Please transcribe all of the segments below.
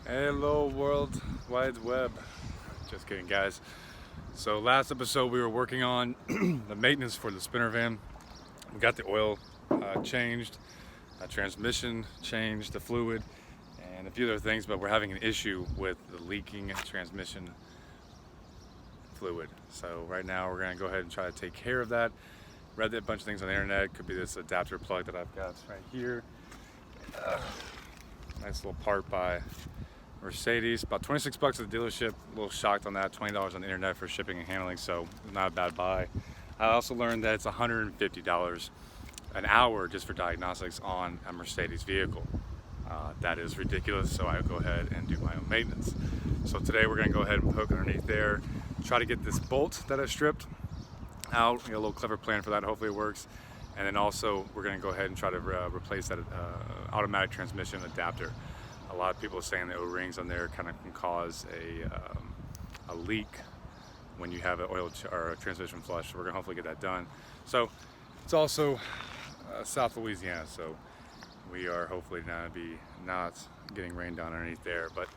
Hello, World Wide Web. Just kidding, guys. So last episode we were working on the maintenance for the spinner van. We got the oil changed, transmission changed, the fluid, and a few other things, but we're having an issue with the leaking transmission fluid. So right now we're gonna go ahead and try to take care of that. Read a bunch of things on the internet. Could be this adapter plug that I've got right here. Nice little part by Mercedes, about 26 bucks at the dealership. A little shocked on that. $20 on the internet for shipping and handling, so not a bad buy. I also learned that it's $150 an hour just for diagnostics on a Mercedes vehicle. That is ridiculous, so I go ahead and do my own maintenance. So today we're gonna go ahead and poke underneath there, try to get this bolt that I stripped out. We got a little clever plan for that, hopefully it works. And then also we're gonna go ahead and try to replace that automatic transmission adapter. A lot of people are saying the O-rings on there kind of can cause a leak when you have an oil or a transmission flush. So we're gonna hopefully get that done. So it's also South Louisiana, so we are hopefully not getting rained on underneath there. But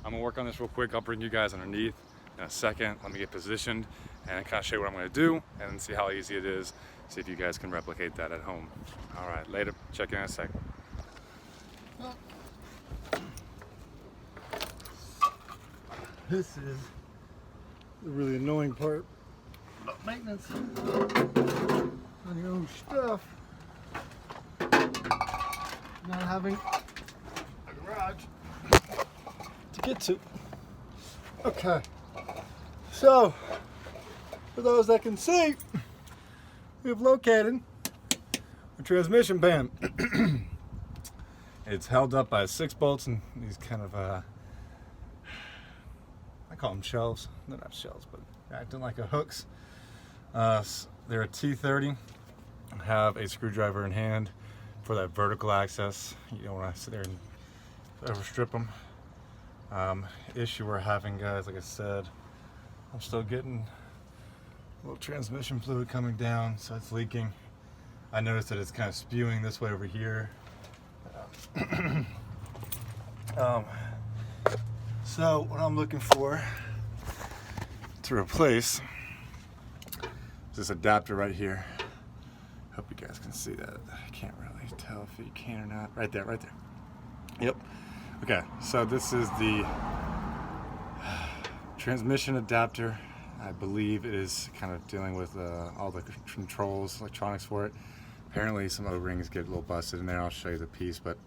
I'm gonna work on this real quick. I'll bring you guys underneath in a second. Let me get positioned and kind of show you what I'm gonna do and see how easy it is. See if you guys can replicate that at home. All right, later. Check in a second. This is the really annoying part about maintenance on your own stuff. Not having a garage to get to. Okay, so for those that can see, we've located a transmission pan. It's held up by 6 bolts and these kind of I call them shelves. They're not shelves, but acting like a hooks. They're a T30. Have a screwdriver in hand for that vertical access. You don't want to sit there and overstrip them. Issue we're having, guys, like I said, I'm still getting a little transmission fluid coming down, so it's leaking. I noticed that it's kind of spewing this way over here. So what I'm looking for to replace is this adapter right here. Hope you guys can see that. I can't really tell if you can or not. Right there, right there. Yep. Okay, so this is the transmission adapter. I believe it is kind of dealing with all the controls, electronics for it. Apparently some O-rings get a little busted in there. I'll show you the piece, but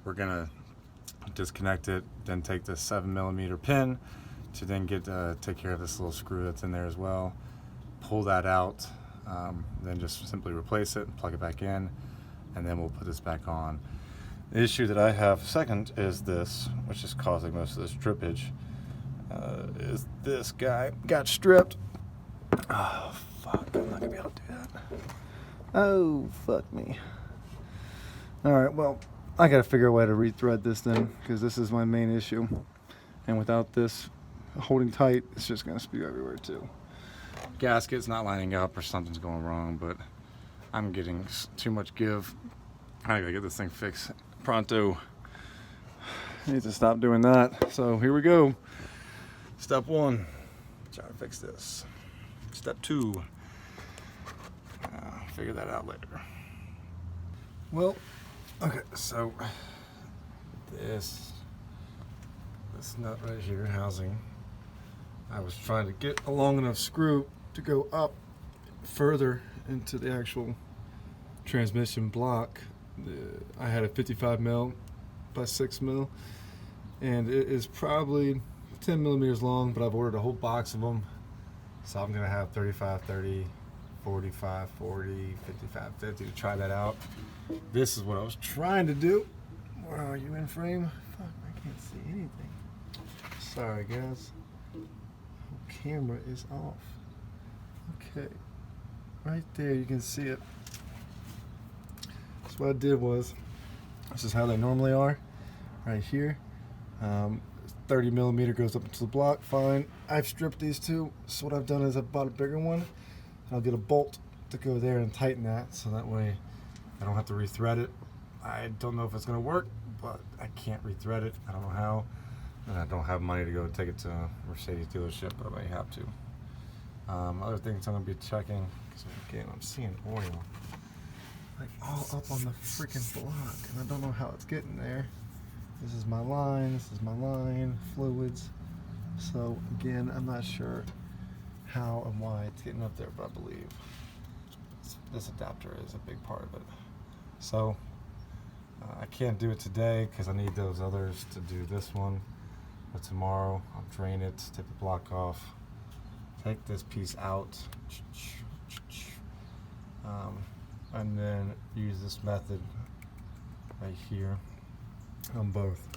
we're gonna disconnect it, then take the 7mm pin to then take care of this little screw that's in there as well. Pull that out, then just simply replace it, plug it back in, and then we'll put this back on. The issue that I have second is this, which is causing most of this drippage. Is this guy got stripped. Oh fuck, I'm not gonna be able to do that. Oh fuck me. Alright, well, I gotta figure a way to rethread this then, because this is my main issue. And without this holding tight, it's just gonna spew everywhere too. Gasket's not lining up or something's going wrong, but I'm getting too much give. I gotta get this thing fixed pronto. I need to stop doing that. So here we go. Step 1, try to fix this. Step 2, figure that out later. Well, okay, so this nut right here, housing, I was trying to get a long enough screw to go up further into the actual transmission block. I had a 55mm by 6mm, and it is probably 10mm long, but I've ordered a whole box of them, so I'm gonna have 35, 30, 45, 40, 55, 50 to try that out. This is what I was trying to do. Where are you in frame? Fuck, I can't see anything. Sorry guys. Camera is off. Okay, right there you can see it. So what I did was, this is how they normally are, right here. 30mm goes up into the block, fine. I've stripped these two, so what I've done is I've bought a bigger one. I'll get a bolt to go there and tighten that, so that way I don't have to rethread it. I don't know if it's gonna work, but I can't rethread it. I don't know how. and I don't have money to go take it to a Mercedes dealership, but I may have to. Other things I'm gonna be checking, because again, I'm seeing oil like all up on the freaking block, and I don't know how it's getting there. This is my line, fluids. So again, I'm not sure how and why it's getting up there, but I believe this adapter is a big part of it. So I can't do it today because I need those others to do this one. But tomorrow I'll drain it, take the block off, take this piece out, and then use this method right here on both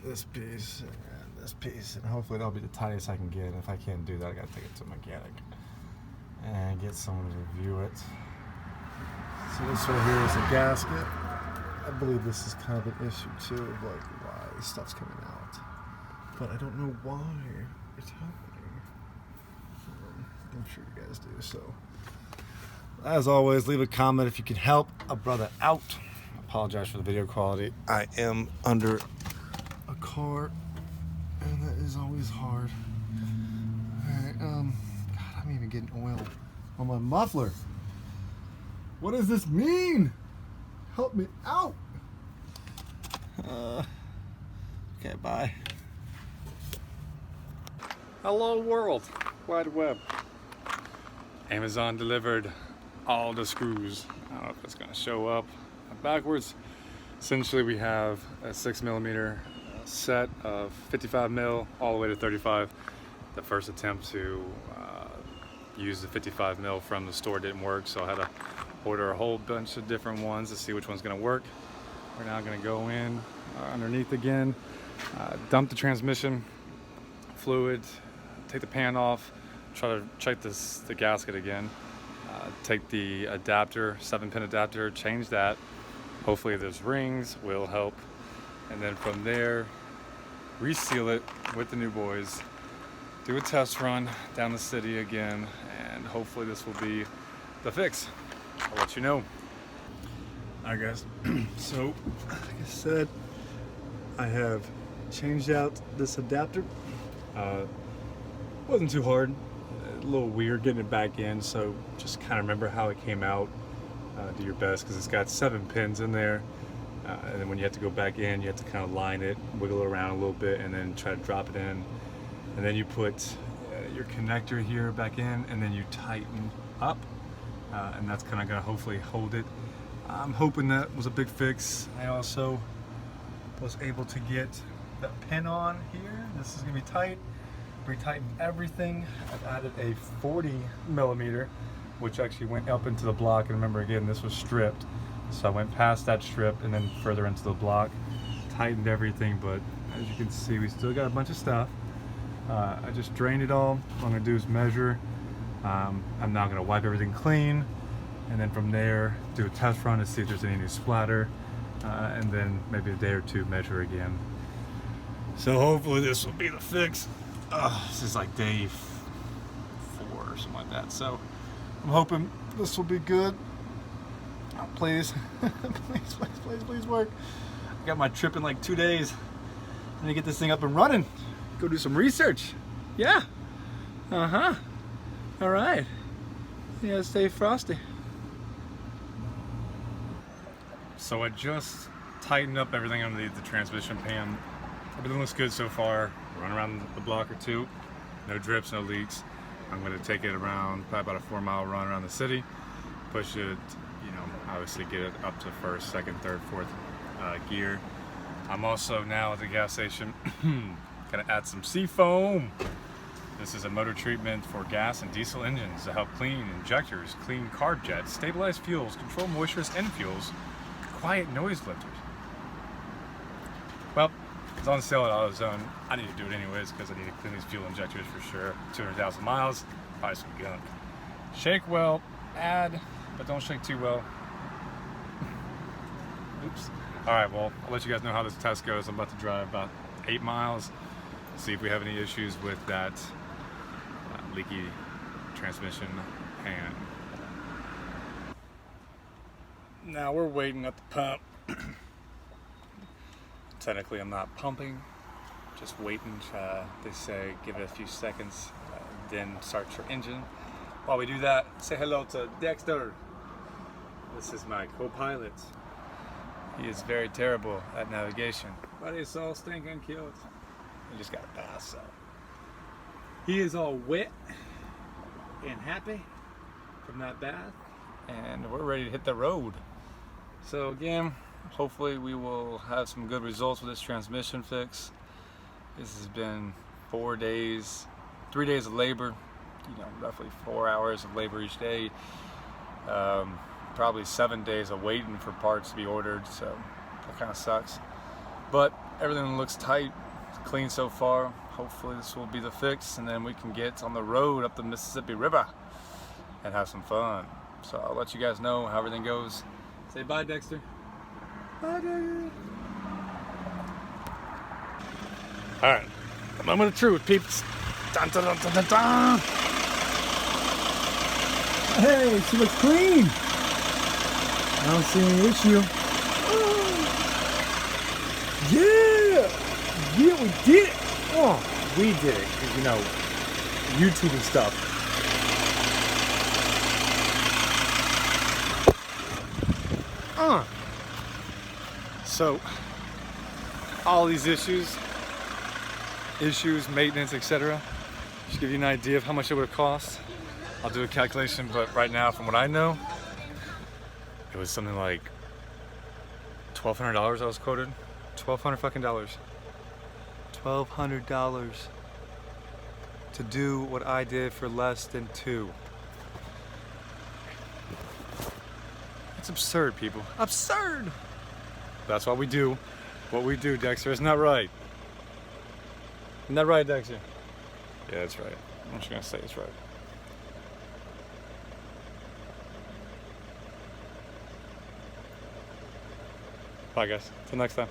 this piece and this piece, and hopefully that'll be the tightest I can get. And if I can't do that, I gotta take it to a mechanic and get someone to review it. So this right here is a gasket. I believe this is kind of an issue too, of like why stuff's coming out, but I don't know why it's happening. I'm sure you guys do. So as always, leave a comment if you can help a brother out. I apologize for the video quality. I am under a car, and that is always hard. Alright, God, I'm even getting oil on my muffler. What does this mean? Help me out. Okay, bye. Hello world, wide web. Amazon delivered all the screws. I don't know if it's gonna show up backwards. Essentially we have a 6mm set of 55 mil all the way to 35. The first attempt to use the 55 mil from the store didn't work, so I had to order a whole bunch of different ones to see which one's gonna work. We're now gonna go in underneath again, dump the transmission fluid, take the pan off, try to check the gasket again, take the adapter, 7-pin adapter, change that. Hopefully those rings will help, and then from there reseal it with the new boys, do a test run down the city again, and hopefully this will be the fix. I'll let you know. Alright guys, so like I said, I have changed out this adapter. Wasn't too hard, a little weird getting it back in, so just kind of remember how it came out. Do your best, because it's got 7 pins in there, and then when you have to go back in, you have to kind of line it, wiggle it around a little bit, and then try to drop it in, and then you put your connector here back in, and then you tighten up, and that's kind of going to hopefully hold it. I'm hoping that was a big fix. I also was able to get the pin on here. This is going to be tight. Retightened everything. I've added a 40mm, which actually went up into the block, and remember again, this was stripped, so I went past that strip and then further into the block, tightened everything, but as you can see, we still got a bunch of stuff. I just drained it all. What I'm going to do is measure. I'm now going to wipe everything clean, and then from there do a test run to see if there's any new splatter, and then maybe a day or two measure again. So hopefully this will be the fix. This is like day 4 or something like that, so I'm hoping this will be good. Oh, please. please work. I got my trip in like 2 days. I'm gonna get this thing up and running. Go do some research. Yeah. All right. Yeah, stay frosty. So I just tightened up everything underneath the transmission pan. Everything looks good so far. Run around the block or two, no drips, no leaks. I'm going to take it around, probably about a 4-mile run around the city, push it, obviously get it up to first, second, third, fourth gear. I'm also now at the gas station going to add some Seafoam. This is a motor treatment for gas and diesel engines to help clean injectors, clean carb jets, stabilize fuels, control moistures and fuels, quiet noise lifters. Well, it's on sale at AutoZone. I need to do it anyways because I need to clean these fuel injectors for sure. 200,000 miles, probably some gunk. Shake well, add, but don't shake too well. Oops. All right, well, I'll let you guys know how this test goes. I'm about to drive about 8 miles, see if we have any issues with that leaky transmission pan. Now we're waiting at the pump. Technically I'm not pumping, Just waiting. They say give it a few seconds, then start your engine. While we do that, say hello to Dexter. This is my co-pilot. He is very terrible at navigation, but he's so stinking cute. He just got a bath, so he is all wet and happy from that bath, and we're ready to hit the road. So again, hopefully we will have some good results with this transmission fix. This has been 4 days, 3 days of labor, roughly 4 hours of labor each day. Probably 7 days of waiting for parts to be ordered, so that kind of sucks. But everything looks tight, clean so far. Hopefully this will be the fix, and then we can get on the road up the Mississippi River and have some fun. So I'll let you guys know how everything goes. Say bye, Dexter. Bye, Dexter. All right, moment of truth, peeps. Dun, dun, dun, dun, dun, dun. Hey, she looks clean. I don't see any issue. Yeah! Yeah, we did it! Oh, we did it. 'Cause, YouTube and stuff. So, all these issues, maintenance, etc. Just give you an idea of how much it would have cost. I'll do a calculation, but right now, from what I know, it was something like $1,200 I was quoted. $1,200 fucking dollars. $1,200 to do what I did for less than $2. It's absurd, people. Absurd! That's what we do. What we do, Dexter. Isn't that right? Isn't that right, Dexter? Yeah, that's right. I'm just gonna say it's right. Bye, guys. Till next time.